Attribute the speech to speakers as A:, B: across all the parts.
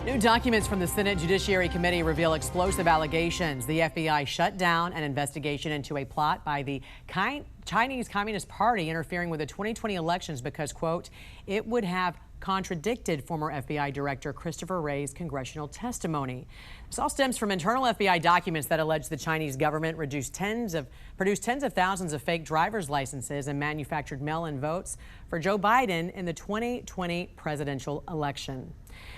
A: New documents from the Senate Judiciary Committee reveal explosive allegations. The FBI shut down an investigation into a plot by the Chinese Communist Party interfering with the 2020 elections because, quote, it would have contradicted former FBI Director Christopher Wray's congressional testimony. This all stems from internal FBI documents that allege the Chinese government produced tens of thousands of fake driver's licenses and manufactured mail-in votes for Joe Biden in the 2020 presidential election.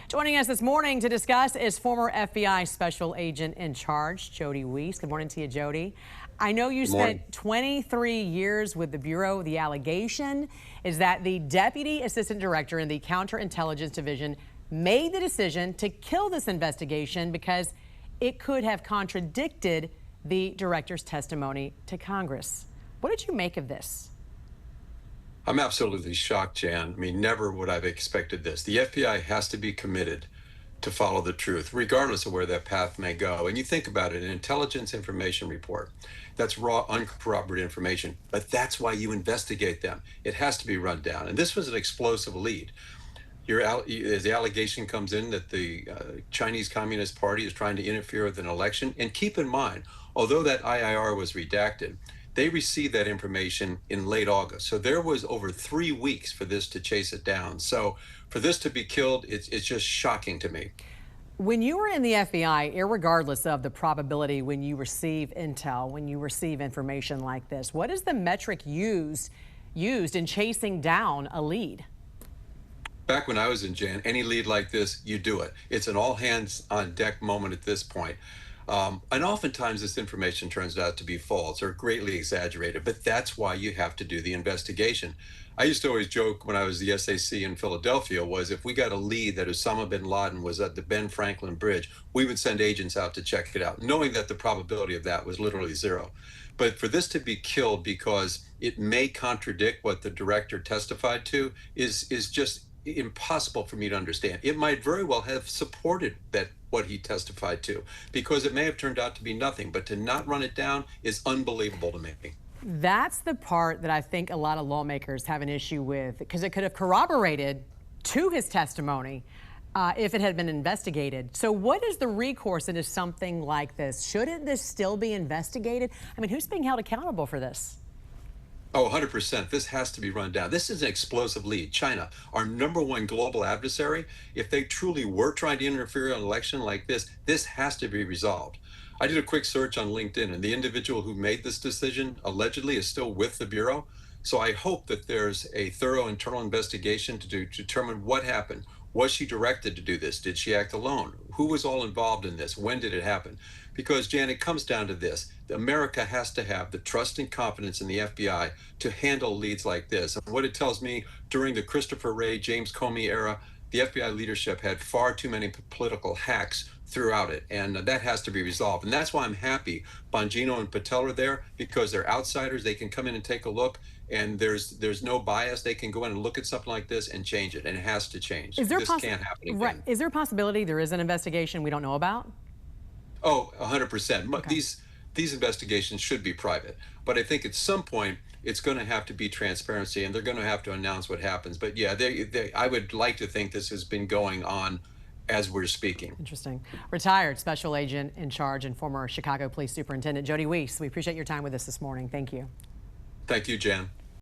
A: Joining us this morning to discuss is former FBI Special Agent in Charge, Jody Weiss. Good morning to you, Jody. I know you spent 23 years with the Bureau. The allegation is that the Deputy Assistant Director in the Counterintelligence Division made the decision to kill this investigation because it could have contradicted the director's testimony to Congress. What did you make of this?
B: I'm absolutely shocked, Jan. I mean, never would I have expected this. The FBI has to be committed to follow the truth, regardless of where that path may go. And you think about it, an intelligence information report, that's raw, uncorroborated information, but that's why you investigate them. It has to be run down. And this was an explosive lead. As the allegation comes in that the Chinese Communist Party is trying to interfere with an election, and keep in mind, although that IIR was redacted, they received that information in late August. So there was over 3 weeks for this to chase it down. So for this to be killed, it's just shocking to me.
A: When you were in the FBI, irregardless of the probability when you receive intel, when you receive information like this, what is the metric used in chasing down a lead?
B: Back when I was in Jan, any lead like this, you do it. It's an all hands on deck moment at this point. And oftentimes this information turns out to be false or greatly exaggerated, but that's why you have to do the investigation. I used to always joke when I was the SAC in Philadelphia was if we got a lead that Osama bin Laden was at the Ben Franklin Bridge, we would send agents out to check it out, knowing that the probability of that was literally zero. But for this to be killed because it may contradict what the director testified to is just impossible for me to understand. It might very well have supported what he testified to, because it may have turned out to be nothing, but to not run it down is unbelievable to me.
A: That's the part that I think a lot of lawmakers have an issue with, because it could have corroborated to his testimony if it had been investigated. So what is the recourse into something like this? Shouldn't this still be investigated? I mean, who's being held accountable for this?
B: Oh, 100%. This has to be run down. This is an explosive lead. China, our #1 global adversary, if they truly were trying to interfere in an election like this has to be resolved. I did a quick search on LinkedIn, and the individual who made this decision allegedly is still with the Bureau. So I hope that there's a thorough internal investigation to determine what happened. Was she directed to do this? Did she act alone? Who was all involved in this? When did it happen? Because, Jan, it comes down to this. America has to have the trust and confidence in the FBI to handle leads like this. And what it tells me, during the Christopher Wray, James Comey era, the FBI leadership had far too many political hacks throughout it, and that has to be resolved. And that's why I'm happy Bongino and Patel are there, because they're outsiders. They can come in and take a look, and there's no bias. They can go in and look at something like this and change it, and it has to change. This can't happen again.
A: Right. Is there a possibility there is an investigation we don't know about?
B: Oh, 100%.
A: Okay.
B: These investigations should be private, but I think at some point it's going to have to be transparency, and they're going to have to announce what happens. But yeah, I would like to think this has been going on as we're speaking.
A: Interesting. Retired Special Agent in Charge and former Chicago Police Superintendent Jody Weiss, we appreciate your time with us this morning. Thank you.
B: Thank you, Jan.